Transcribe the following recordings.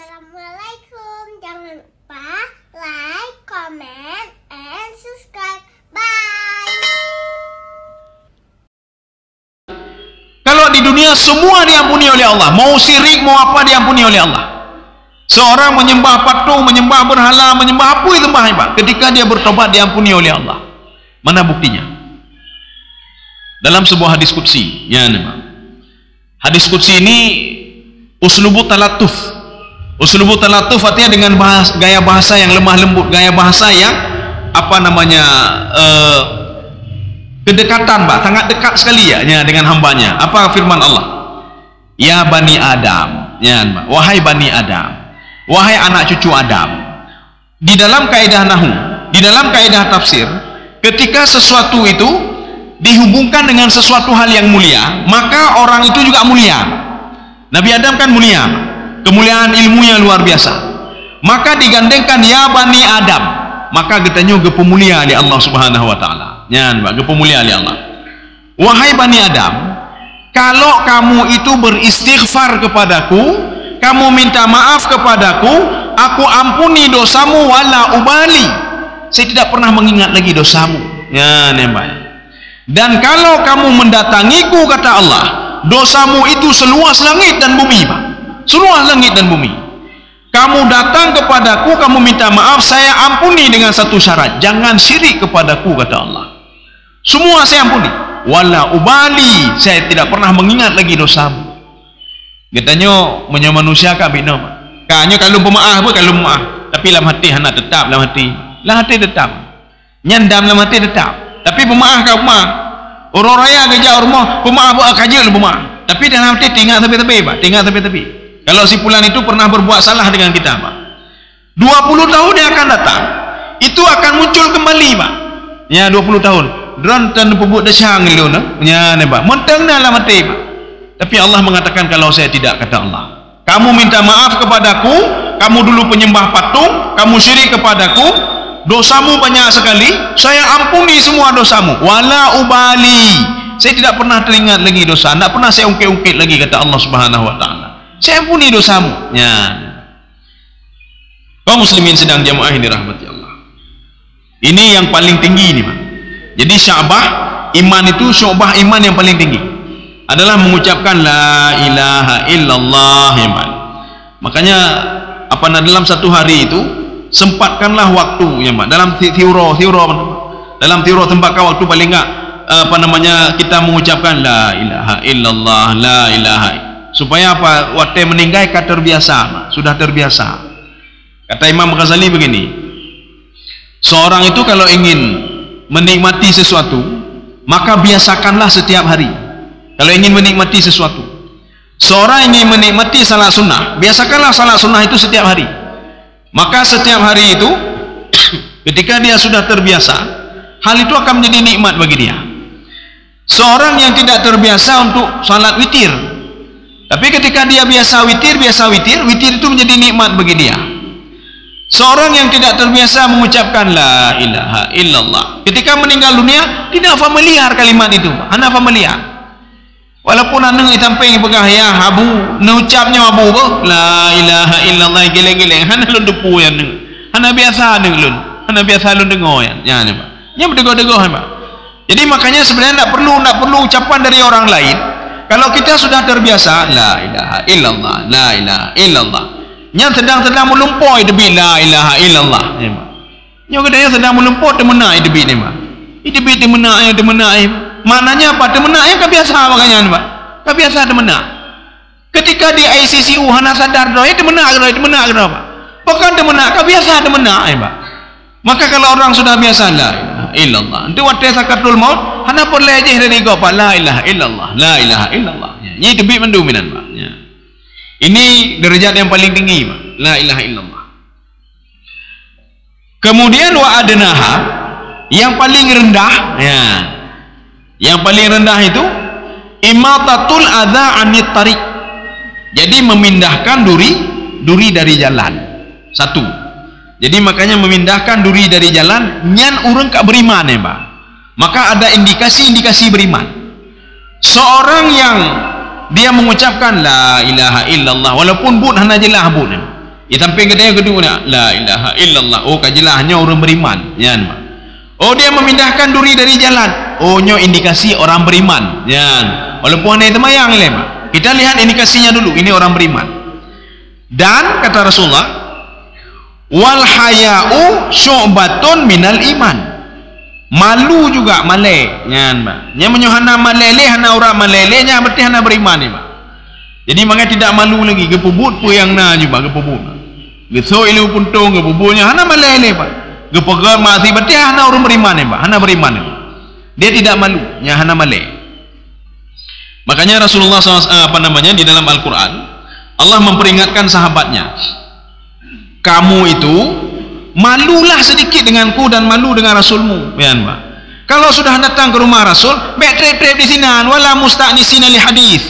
Assalamualaikum. Jangan lupa like, comment, and subscribe. Bye. Kalau di dunia semua diampuni oleh Allah, mau syirik mau apa diampuni oleh Allah. Seorang menyembah patung, menyembah berhala, menyembah apa itu mbah, ketika dia bertobat diampuni oleh Allah. Mana buktinya? Dalam sebuah hadis qudsi, ya nama. Hadis qudsi ini uslubu talatuf. Uslubu talatuf artinya dengan gaya bahasa yang lemah lembut, gaya bahasa yang apa namanya kedekatan, Mbak, sangat dekat sekali ya dengan hambanya. Apa firman Allah? Ya Bani Adam, ya Mbak, wahai Bani Adam, wahai anak cucu Adam. Di dalam kaidah nahwu, di dalam kaidah tafsir, ketika sesuatu itu dihubungkan dengan sesuatu hal yang mulia, maka orang itu juga mulia. Nabi Adam kan mulia, kemuliaan ilmunya luar biasa. Maka digandengkan ya Bani Adam, maka kita juga pemulia oleh Allah Subhanahu wa taala. Ya, Mbak, pemulia oleh Allah. Wahai Bani Adam, kalau kamu itu beristighfar kepadaku, kamu minta maaf kepadaku, aku ampuni dosamu wala ubali. Saya tidak pernah mengingat lagi dosamu. Ya, Mbak. Dan kalau kamu mendatangiku, kata Allah, dosamu itu seluas langit dan bumi, Pak. Seluas langit dan bumi. Kamu datang kepadaku, kamu minta maaf, saya ampuni dengan satu syarat, jangan syirik kepadaku, kata Allah. Semua saya ampuni. Wala ubali, saya tidak pernah mengingat lagi dosamu. Katanya manusia kah bina, kanya kalau pemaaf apa kalau maaf, tapi dalam hati hana tetap, dalam hati tetap. Nyandam dalam hati tetap. Tapi pemaaf kau pemaaf. Orang raya kerja rumah pemaaf buat kerja lu pemaaf. Tapi dalam hati tinggal tepi-tepi, Pak. Tinggal tepi-tepi. Kalau si fulan itu pernah berbuat salah dengan kita, Pak. 20 tahun yang akan datang, itu akan muncul kembali, Pak. Ya, 20 tahun. Dran tan pebut desang lu nah. Ya, ne, Pak. Mentang dalam hati, Pak. Tapi Allah mengatakan kalau saya tidak, kata Allah. Kamu minta maaf kepadaku, kamu dulu penyembah patung, kamu syirik kepadaku, dosamu banyak sekali, saya ampuni semua dosamu. Wala ubali. Saya tidak pernah teringat lagi dosa, tidak pernah saya ungkit-ungkit lagi, kata Allah Subhanahu wa taala. Saya ampuni dosamu. Ya. Kaum muslimin sedang jamaah yang dirahmati Allah. Ini yang paling tinggi ini, Pak. Jadi sya'bah iman itu, syu'bah iman yang paling tinggi adalah mengucapkan la ilaha illallah, ya, Pak. Makanya dalam satu hari itu sempatkanlah waktu, ya, Pak. Dalam dalam tiura tempatkan waktu paling enggak kita mengucapkan la ilaha illallah, la ilaha, supaya apa? Waktu meninggal kata terbiasa, Pak. Sudah terbiasa. Kata Imam Ghazali begini, seorang itu kalau ingin menikmati sesuatu, maka biasakanlah setiap hari. Kalau ingin menikmati sesuatu, seorang ingin menikmati salat sunnah, biasakanlah salat sunnah itu setiap hari. Maka setiap hari itu ketika dia sudah terbiasa, hal itu akan menjadi nikmat bagi dia. Seorang yang tidak terbiasa untuk salat witir, tapi ketika dia biasa witir, witir itu menjadi nikmat bagi dia. Seorang yang tidak terbiasa mengucapkan la ilaha illallah, ketika meninggal dunia tidak familiar kalimat itu, hanya familiar. Walaupun anda samping pegah ya abu, ucapnya abu la ilaha illallah geleng-geleng, hanya lu depu yang hanya biasa lu dengar ya, Pak. Nya berdengar-dengar, Pak. Jadi makanya sebenarnya tidak perlu ucapan dari orang lain. Kalau kita sudah terbiasa la ilaha illallah, la ilaha illallah, nya sedang melumpoi debi la ilaha illallah, ya, Pak. Nya katanya sedang melumpoi temenai debi ni, Pak. Debi temenai. Maknanya apa? Temenai yang kebiasa, makanya, Pak. Kebiasa temenai. Ketika di ICCU hana sadar doa temenai, Pak. Bukan temenai, kebiasa temenai, Pak. Maka kalau orang sudah biasa la ilaha illallah, itu waktu sakaratul maut hana boleh je dari go, Pak. La ilaha illallah, la ilaha illallah. Ini debi mendominan, Pak. Ya. Ini derajat yang paling tinggi, Pak. La ilaha illallah. Kemudian wa adnaha, yang paling rendah, ya. Yang paling rendah itu imatatul adza anit tariq. Jadi memindahkan duri dari jalan. Satu. Jadi makanya memindahkan duri dari jalan nyan urang kak beriman, ya, Pak. Maka ada indikasi beriman. Seorang yang dia mengucapkan la ilaha illallah, walaupun but hana jelah but, Itamping kedai kedua la ilaha illallah. Oh kajelahnya orang beriman. Yan. Oh dia memindahkan duri dari jalan. Oh nyo indikasi orang beriman. Yan. Walaupun ada temayang lema. Kita lihat indikasinya dulu. Ini orang beriman. Dan kata Rasulullah, wal haya'u syu'batun minal iman. Malu juga malai. Yan, Pak. Nya menyohana malele hana orang malele nya berarti hana beriman ni, Pak. Jadi makanya tidak malu lagi gepubut pu yang na juga gepubut. Gitu ilu puntung gepubunya hana malele, Pak. Gepegar mati berarti hana orang beriman ni, Pak. Hana beriman ni. Dia tidak malu, nya hana malai. Makanya Rasulullah SAW di dalam Al-Qur'an Allah memperingatkan sahabatnya, kamu itu malulah sedikit denganku dan malu dengan Rasulmu. Ya, Pak. Kalau sudah datang ke rumah Rasul, trep-trep di sini, wala musta'nisina li hadis.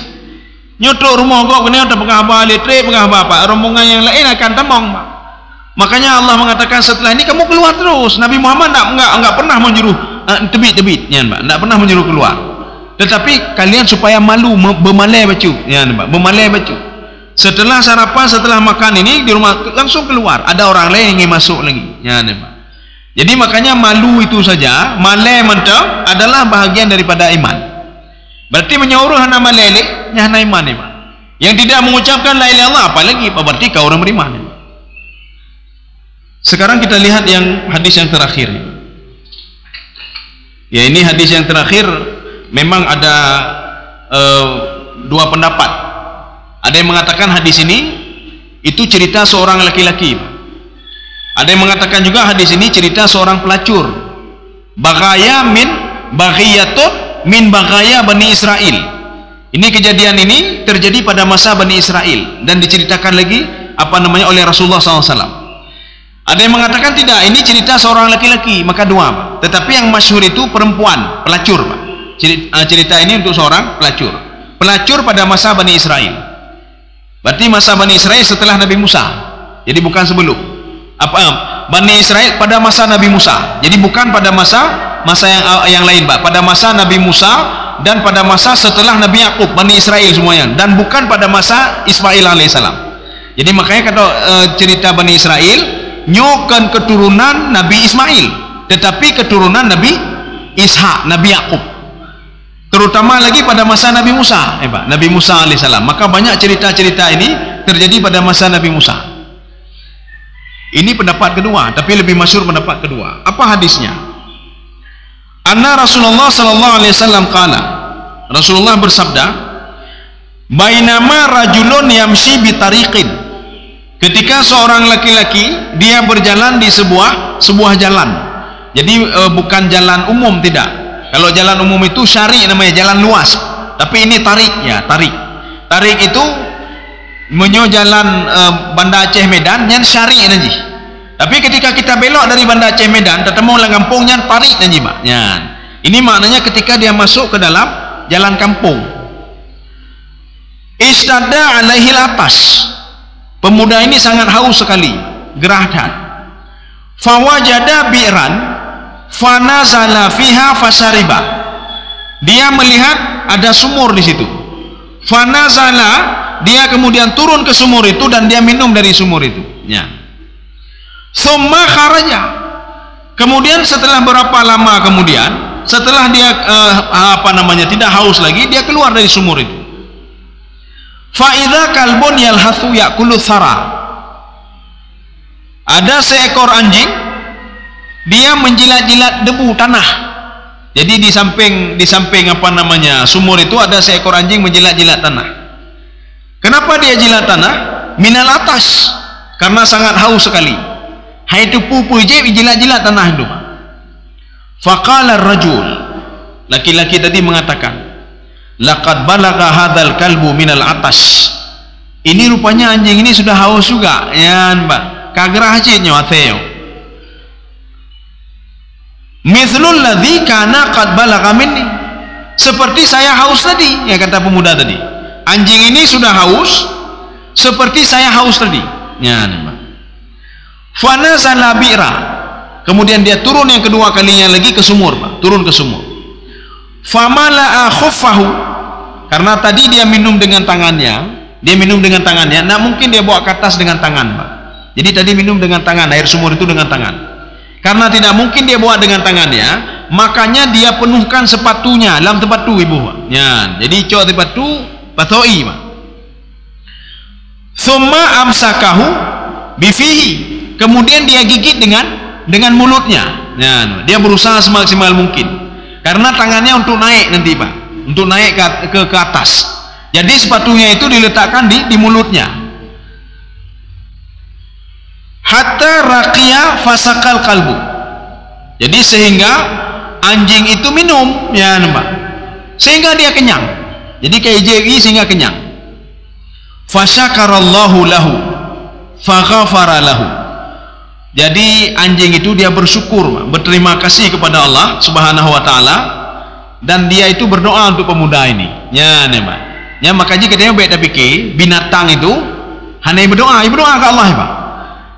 Nyotrok rumah kau kena tak pengah balik, trep pengah apa, rombongan yang lain akan temong, Pak. Makanya Allah mengatakan setelah ini kamu keluar terus. Nabi Muhammad enggak pernah menyuruh tebit-tebit, ya, Pak. Enggak pernah menyuruh keluar. Tetapi kalian supaya malu bermalai baju, ya, Pak. Bermalai baju. Setelah sarapan, setelah makan ini di rumah langsung keluar. Ada orang lain yang ingin masuk lagi. Ya, Pak. Jadi makanya malu itu saja, malai mentah adalah bahagian daripada iman. Berarti menyuruh hana malele, hana iman, Pak. Yang tidak mengucapkan la ilaha illallah apalagi berarti kau orang beriman. Pak. Sekarang kita lihat yang hadis yang terakhir. Ya, ini hadis yang terakhir memang ada dua pendapat. Ada yang mengatakan hadis ini itu cerita seorang laki-laki. Ada yang mengatakan juga hadis ini cerita seorang pelacur. Baghaya min baghiyatun min baghaya Bani Israel. Ini kejadian ini terjadi pada masa Bani Israel dan diceritakan lagi oleh Rasulullah SAW. Ada yang mengatakan tidak, ini cerita seorang laki-laki, maka dua, Pak. Tetapi yang masyhur itu perempuan, pelacur, Pak. Cerita ini untuk seorang pelacur. Pelacur pada masa Bani Israel. Berarti masa Bani Israel setelah Nabi Musa. Jadi bukan sebelum. Bani Israel pada masa Nabi Musa. Jadi bukan pada masa yang lain, Pak. Pada masa Nabi Musa dan pada masa setelah Nabi Yakub, Bani Israel semuanya, dan bukan pada masa Ismail alaihissalam. Jadi makanya kata cerita Bani Israel nyokan keturunan Nabi Ismail, tetapi keturunan Nabi Ishak, Nabi Yakub. Terutama lagi pada masa Nabi Musa, Pak. Nabi Musa alaihissalam. Maka banyak cerita-cerita ini terjadi pada masa Nabi Musa. Ini pendapat kedua, tapi lebih masyhur pendapat kedua. Apa hadisnya? Anna Rasulullah sallallahu alaihi wasallam qala. Rasulullah bersabda, "Bainama rajulun yamshi bi tariqin." Ketika seorang laki-laki dia berjalan di sebuah jalan. Jadi bukan jalan umum, tidak. Kalau jalan umum itu syari namanya, jalan luas. Tapi ini tarik, ya, tarik. Tarik itu menyo jalan Banda Aceh Medan yang syari nanti. Tapi ketika kita belok dari Banda Aceh Medan ketemu lang kampung yang tarik nanti, Pak. Ya. Ini maknanya ketika dia masuk ke dalam jalan kampung. Istada alaihil atas. Pemuda ini sangat haus sekali, gerahkan. Fawajada bi'ran fanazala fiha fasariba. Dia melihat ada sumur di situ. Fanazala, dia kemudian turun ke sumur itu dan dia minum dari sumur itu. Ya. Summa kharaja. Kemudian setelah berapa lama kemudian, setelah dia tidak haus lagi, dia keluar dari sumur itu. Fa idza kalbun yalhathu ya'kulu thara. Ada seekor anjing, dia menjilat-jilat debu tanah. Jadi di samping sumur itu ada seekor anjing menjilat-jilat tanah. Kenapa dia jilat tanah? Minal atas, karena sangat haus sekali. Hai tu pupu je jilat-jilat tanah itu. Faqala ar-rajul, laki-laki tadi mengatakan, laqad balagha hadzal kalbu minal atas. Ini rupanya anjing ini sudah haus juga, ya, Pak. Kagerah citnya wateo. Mithlul ladzi kana qad balagha minni. Seperti saya haus tadi, ya, kata pemuda tadi. Anjing ini sudah haus seperti saya haus tadi. Ya, Pak. Fa nazala bi'ra. Kemudian dia turun yang kedua kalinya lagi ke sumur, Pak. Turun ke sumur. Famala'a khuffahu, karena tadi dia minum dengan tangannya, nah mungkin dia bawa ke atas dengan tangan, Pak. Jadi tadi minum dengan tangan, air sumur itu dengan tangan. Karena tidak mungkin dia buat dengan tangannya, makanya dia penuhkan sepatunya dalam tempat tu ibu. Ya, jadi cok tempat tu patoi. Summa amsakahu bifihi. Kemudian dia gigit dengan mulutnya. Ya, dia berusaha semaksimal mungkin. Karena tangannya untuk naik nanti Pak, untuk naik ke atas. Jadi sepatunya itu diletakkan di mulutnya. Hatta raqiya fasakal kalbu. Jadi sehingga anjing itu minum, ya Pak. Sehingga dia kenyang. Jadi kayak jeri sehingga kenyang. Fasyakarallahu lahu faghafara lahu. Jadi anjing itu dia bersyukur, berterima kasih kepada Allah Subhanahu wa taala, dan dia itu berdoa untuk pemuda ini. Ya, Pak. Ya, makanya katanya baik tak fikir binatang itu hanya berdoa ke Allah, Pak.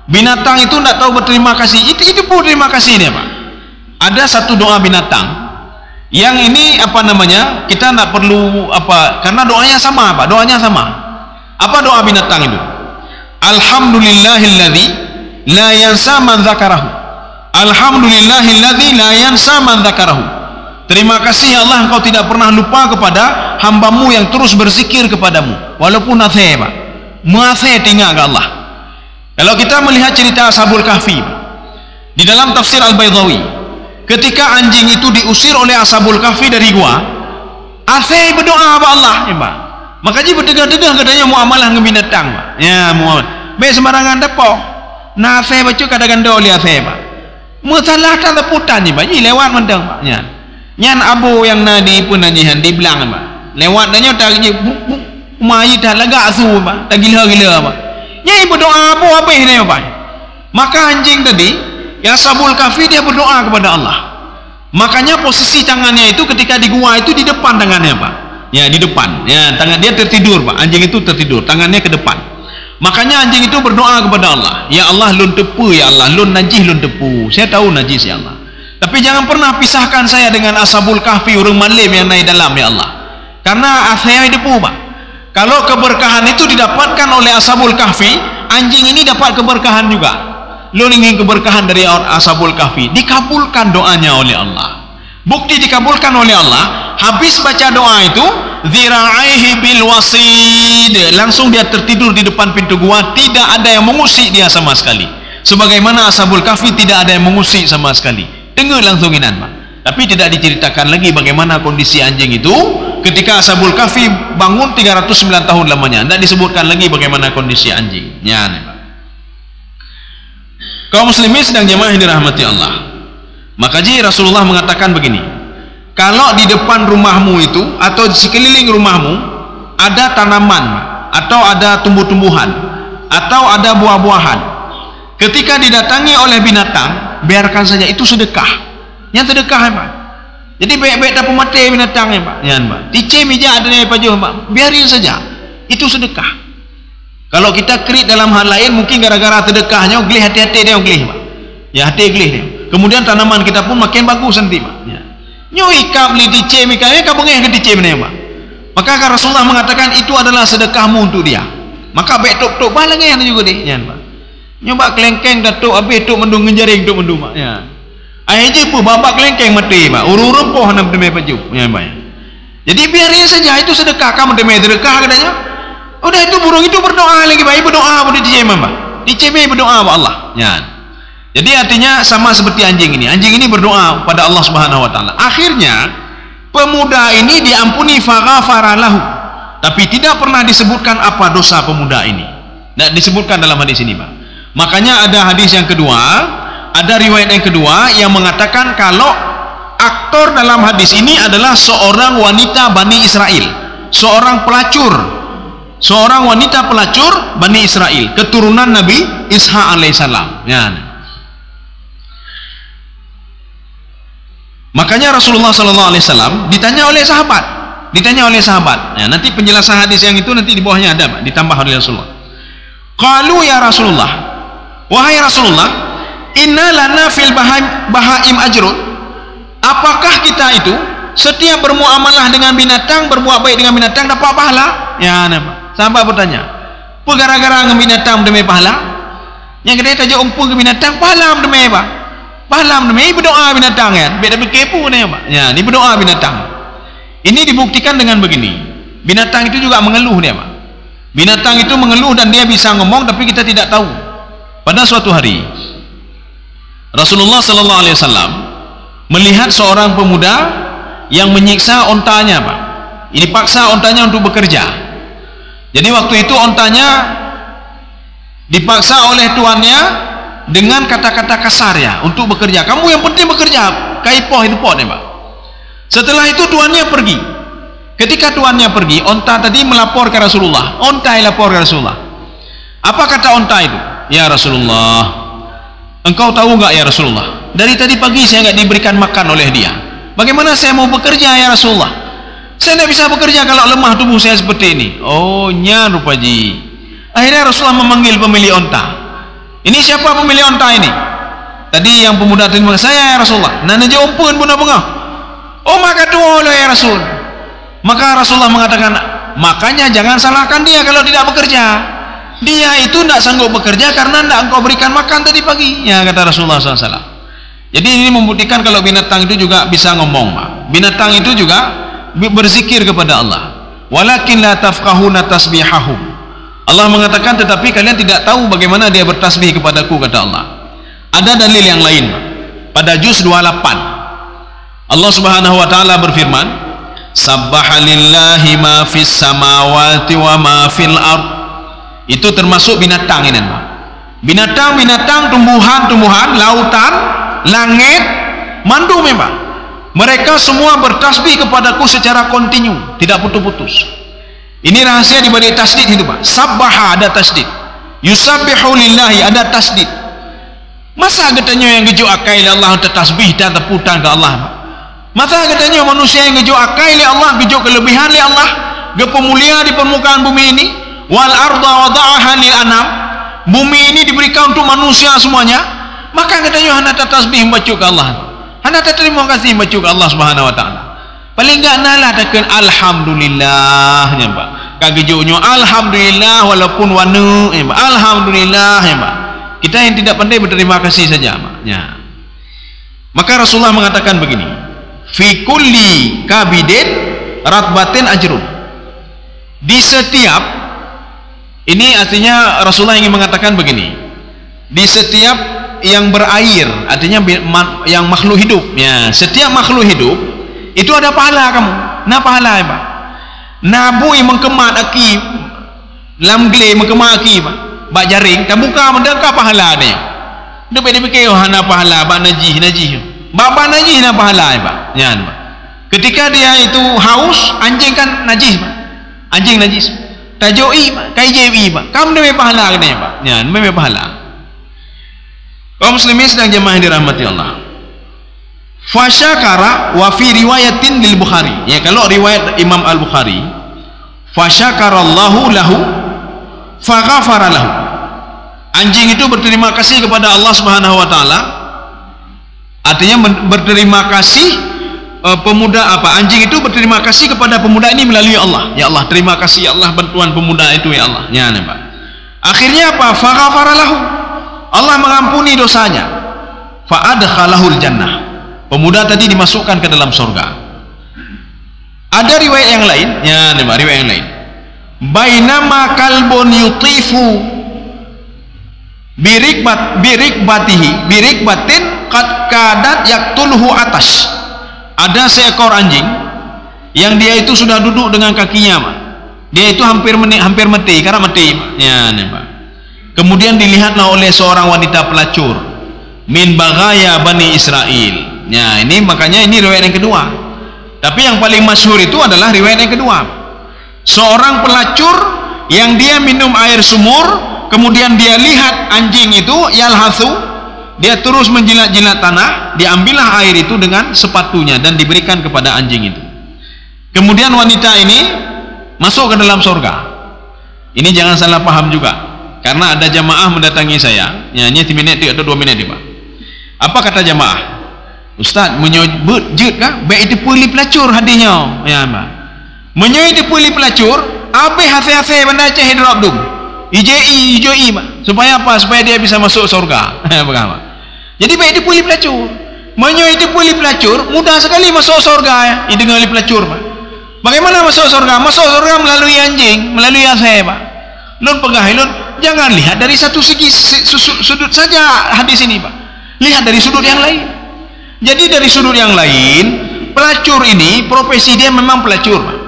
Binatang itu tidak tahu berterima kasih. Itu pun terima kasih dia, Pak. Ada satu doa binatang yang ini apa namanya? Kita tidak perlu apa, karena doanya sama, Pak. Doanya sama. Apa doa binatang itu? Alhamdulillahilladzi la yansa man dzakarahu. Alhamdulillahilladzi la yansa man dzakarahu. Terima kasih ya Allah, engkau tidak pernah lupa kepada hambamu yang terus berzikir kepadamu walaupun nasih, Pak. Muasih tinggal ke Allah. Kalau kita melihat cerita Ashabul Kahfi di dalam tafsir Al-Baydawi, ketika anjing itu diusir oleh Ashabul Kahfi dari gua, asih berdoa kepada Allah, ya Pak. Makanya bertegah-tegah katanya muamalah dengan binatang, Pak. Ya, muamalah. Baik sembarangan depoh. Nah, saya baca kadang-kadang dia saya, Pak. Masalah tak leputan ni, Pak. Ini lewat mendang, Pak. Ya. Nyan abu yang nadi pun nanyihan di belang, Pak. Lewat nanya tak je mai dah lega asu, Pak. Tak gila-gila, Pak. Nyai berdoa apa ini, Pak? Maka anjing tadi, yang Ashabul Kahfi dia berdoa kepada Allah. Makanya posisi tangannya itu ketika di gua itu di depan tangannya, Pak. Ya, di depan. Ya, tangan dia tertidur, Pak. Anjing itu tertidur, tangannya ke depan. Makanya anjing itu berdoa kepada Allah. Ya Allah, lun tepu ya Allah, lun najis lun tepu. Saya tahu najis ya Allah. Tapi jangan pernah pisahkan saya dengan Ashabul Kahfi orang malim yang naik dalam ya Allah. Karena saya depu, Pak. Kalau keberkahan itu didapatkan oleh Ashabul Kahfi, anjing ini dapat keberkahan juga. Lu ingin keberkahan dari Ashabul Kahfi, dikabulkan doanya oleh Allah. Bukti dikabulkan oleh Allah, habis baca doa itu, zira'aihi bil wasid, langsung dia tertidur di depan pintu gua, tidak ada yang mengusik dia sama sekali. Sebagaimana Ashabul Kahfi tidak ada yang mengusik sama sekali. Dengar langsung inan, Pak. Tapi tidak diceritakan lagi bagaimana kondisi anjing itu ketika Ashabul Kahfi bangun 309 tahun lamanya. Tidak disebutkan lagi bagaimana kondisi anjing. Ya, Pak. Kaum muslimin sedang jemaah yang dirahmati Allah. Maka Rasulullah mengatakan begini, kalau di depan rumahmu itu atau di sekeliling rumahmu ada tanaman atau ada tumbuh-tumbuhan atau ada buah-buahan, ketika didatangi oleh binatang, biarkan saja, itu sedekah. Yang sedekah, Pak. Jadi baik-baik tak pemati binatangnya, Pak. Ya, Pak. Tice meja ada yang pajuh, Pak. Biarin saja. Itu sedekah. Kalau kita kerit dalam hal lain, mungkin gara-gara sedekahnya, gelih hati-hati dia gelih, Pak. Ya, hati gelih dia. Kemudian tanaman kita pun makin bagus nanti, Pak. Ya. Nyoi kau beli tice mikanya kau bengeh ke tice mana, Pak. Maka Rasulullah mengatakan itu adalah sedekahmu untuk dia. Maka baik tok-tok balangnya juga deh, ya, Pak. Nyoba kelengkeng datuk habis tok mendung ngejaring tok mendung, Pak. Ya. Akhirnya pun babak kelengkeng mati, Pak. Urung-urung poh nak demai baju, ya, Pak. Jadi biarin saja, itu sedekah. Kamu demai sedekah katanya. Udah itu burung itu berdoa lagi, Pak. Berdoa pada tice, Pak. Tice berdoa kepada Allah. Ya. Jadi artinya sama seperti anjing ini. Anjing ini berdoa pada Allah Subhanahu wa taala. Akhirnya pemuda ini diampuni faghafara lahu. Tapi tidak pernah disebutkan apa dosa pemuda ini. Tidak disebutkan dalam hadis ini, Pak. Makanya ada hadis yang kedua, ada riwayat yang kedua yang mengatakan kalau aktor dalam hadis ini adalah seorang wanita Bani Israel, seorang pelacur, seorang wanita pelacur Bani Israel, keturunan Nabi Ishaq alaihissalam. Ya. Makanya Rasulullah SAW ditanya oleh sahabat, ya, nanti penjelasan hadis yang itu nanti di bawahnya ada, Pak, ditambah oleh Rasulullah. Qalu ya Rasulullah, wahai Rasulullah, inna lana fil bahaim ajrun. Apakah kita itu setiap bermuamalah dengan binatang, berbuat baik dengan binatang dapat pahala? Ya, Pak. Sahabat bertanya, apa gara-gara dengan binatang demi pahala? Yang kena tajuk umpun ke binatang, palam demi apa? Palam demi berdoa binatang kan? Beda berkepu ni apa? Ya, ni berdoa binatang. Ini dibuktikan dengan begini. Binatang itu juga mengeluh ni apa? Binatang itu mengeluh dan dia bisa ngomong tapi kita tidak tahu. Pada suatu hari Rasulullah sallallahu alaihi wasallam melihat seorang pemuda yang menyiksa ontanya, Pak. Ini paksa ontanya untuk bekerja. Jadi waktu itu ontanya dipaksa oleh tuannya dengan kata-kata kasar ya untuk bekerja. Kamu yang penting bekerja, kaipoh itu pot ya, Pak. Setelah itu tuannya pergi. Ketika tuannya pergi, onta tadi melapor ke Rasulullah. Onta lapor ke Rasulullah. Apa kata onta itu? Ya Rasulullah, engkau tahu enggak ya Rasulullah? Dari tadi pagi saya enggak diberikan makan oleh dia. Bagaimana saya mau bekerja ya Rasulullah? Saya tidak bisa bekerja kalau lemah tubuh saya seperti ini. Oh, nya rupaji. Akhirnya Rasulullah memanggil pemilik onta. Ini siapa pemilik onta ini? Tadi yang pemuda terima, saya ya Rasulullah. Nana jauh pun bunga-bunga. Oh, maka doa ya Rasul. Maka Rasulullah mengatakan, makanya jangan salahkan dia kalau tidak bekerja. Dia itu tidak sanggup bekerja karena tidak engkau berikan makan tadi pagi. Ya, kata Rasulullah SAW. Jadi ini membuktikan kalau binatang itu juga bisa ngomong, Pak. Binatang itu juga berzikir kepada Allah. Walakin la tafqahuna tasbihahum. Allah mengatakan tetapi kalian tidak tahu bagaimana dia bertasbih kepadaku, kata Allah. Ada dalil yang lain, Pak. Pada juz 28 Allah Subhanahu wa taala berfirman, Sabbaha lillahi ma fis samawati wa ma fil ard. Itu termasuk binatang ini, Pak. Binatang-binatang, tumbuhan-tumbuhan, lautan, langit, mandu memang. Mereka semua bertasbih kepadaku secara kontinu, tidak putus-putus. Ini rahasia di balik tasdid itu, Pak. Sabbaha ada tasdid. Yusabbihu lillahi ada tasdid. Masa katanya yang gejuk akai Allah tertasbih dan terputar ke Allah, Pak? Masa katanya manusia yang gejuk akai li Allah, gejuk kelebihan li Allah, gepemulia di permukaan bumi ini. Wal arda wada'aha lil anam. Bumi ini diberikan untuk manusia semuanya. Maka katanya hana tasbih baca ke Allah. Hana terima kasih baca ke Allah Subhanahu wa taala. Paling enggak nalah takkan alhamdulillah ya, Pak. Kagejuknya alhamdulillah walaupun wanu ya, Pak. Alhamdulillah ya, Pak. Kita yang tidak pandai berterima kasih saja, Pak. Ya. Maka Rasulullah mengatakan begini, fi kulli kabidin ratbatin ajrun. Di setiap, ini artinya Rasulullah ingin mengatakan begini, di setiap yang berair, artinya yang makhluk hidup ya, setiap makhluk hidup itu ada pahala kamu. Nah pahala ya, Pak. Nabui mengkemat aki lamgle mengkemat aki, Pak. Bak jaring tak buka mendeka pahala dia. Dia fikir oh hana pahala bak najih. Bak najih na pahala ya, Pak. Ya, Pak. Ketika dia itu haus, anjing kan najis, Pak. Anjing najis. Tajoi, Pak. KJB, Pak. Kamu demi pahala katanya, Pak. Ya, demi pahala. Kaum muslimin sedang jemaah yang dirahmati Allah. Fasyakara wa fi riwayatin lil Bukhari. Ya, kalau riwayat Imam Al-Bukhari, fasyakarallahu lahu faghafara lahu. Anjing itu berterima kasih kepada Allah Subhanahu wa taala. Artinya berterima kasih pemuda apa? Anjing itu berterima kasih kepada pemuda ini melalui Allah. Ya Allah, terima kasih ya Allah bantuan pemuda itu ya Allah. Ya, Pak. Akhirnya apa? Faghafara lahu. Allah mengampuni dosanya. Fa adkhalahul jannah. Pemuda tadi dimasukkan ke dalam surga. Ada riwayat yang lain, ya, riwayat yang lain. Bainama kalbun yutifu birikbatin qad kadat yaktulhu atas. Ada seekor anjing yang dia itu sudah duduk dengan kakinya, Pak. Dia itu hampir mati karena mati, ya, Pak. Kemudian dilihatlah oleh seorang wanita pelacur min bagaya Bani Israel. Ya, ini makanya ini riwayat yang kedua. Tapi yang paling masyhur itu adalah riwayat yang kedua. Seorang pelacur yang dia minum air sumur, kemudian dia lihat anjing itu yalhathu, dia terus menjilat-jilat tanah, diambillah air itu dengan sepatunya dan diberikan kepada anjing itu. Kemudian wanita ini masuk ke dalam surga. Ini jangan salah paham juga, karena ada jamaah mendatangi saya, ya, ini 1 minit atau 2 minit, Pak. Apa kata jamaah? Ustaz, menyebut jut kah? Baik itu pulih pelacur hadisnya. Ya, Pak. Menyebut itu pulih pelacur, apa hasil-hasil benda cah drop dum. IJI, Mak. Supaya apa? Supaya dia bisa masuk surga. Bagaimana? Jadi baik dia boleh pelacur. Menyo itu boleh pelacur, mudah sekali masuk surga ya. Itu dengan pelacur, Pak. Bagaimana masuk surga? Masuk surga melalui anjing, melalui asai, Pak. Lun pegah, lun jangan lihat dari satu segi sudut saja hadis ini, Pak. Lihat dari sudut yang lain. Jadi dari sudut yang lain, pelacur ini profesi dia memang pelacur, Pak.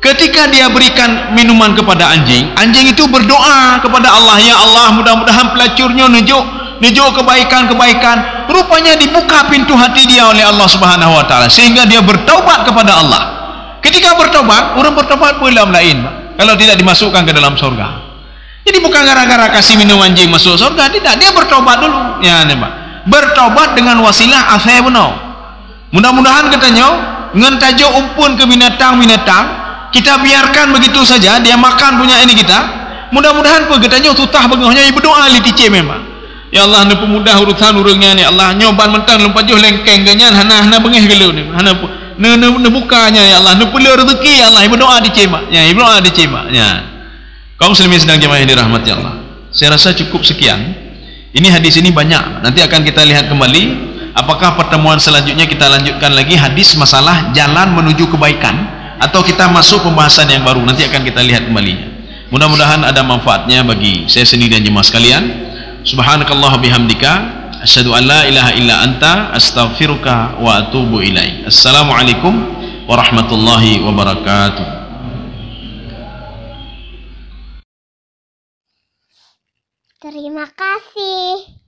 Ketika dia berikan minuman kepada anjing, anjing itu berdoa kepada Allah, ya Allah, mudah-mudahan pelacurnya nunjuk kebaikan-kebaikan. Rupanya dibuka pintu hati dia oleh Allah Subhanahu wa taala sehingga dia bertaubat kepada Allah. Ketika bertobat, orang bertobat boleh lain, Pak. Kalau tidak dimasukkan ke dalam surga. Jadi bukan gara-gara kasih minum anjing masuk surga, tidak, dia bertobat dulu. Ya, nih, Pak. Bertobat dengan wasilah asai benar. Mudah-mudahan katanya ngentajo umpun ke binatang-binatang, kita biarkan begitu saja dia makan punya ini kita. Mudah-mudahan pegetanya tutah bengahnya berdoa li tice memang. Ya Allah, nu pemudah urusan urangnya ni Allah, nyoban mentang lompat jauh lengkeng ganyan hana bengeh gelo ni. Hana ne bukanya ya Allah, nu pula rezeki ya Allah, berdoa dicema. Ya, berdoa dicema. Ya. Kaum muslimin sedang jemaah yang dirahmati Allah. Saya rasa cukup sekian. Ini hadis ini banyak. Nanti akan kita lihat kembali apakah pertemuan selanjutnya kita lanjutkan lagi hadis masalah jalan menuju kebaikan atau kita masuk pembahasan yang baru. Nanti akan kita lihat kembali. Mudah-mudahan ada manfaatnya bagi saya sendiri dan jemaah sekalian. Subhanakallah bihamdika asyhadu an la ilaha illa anta astaghfiruka wa atubu ilaik. Assalamualaikum warahmatullahi wabarakatuh. Terima kasih.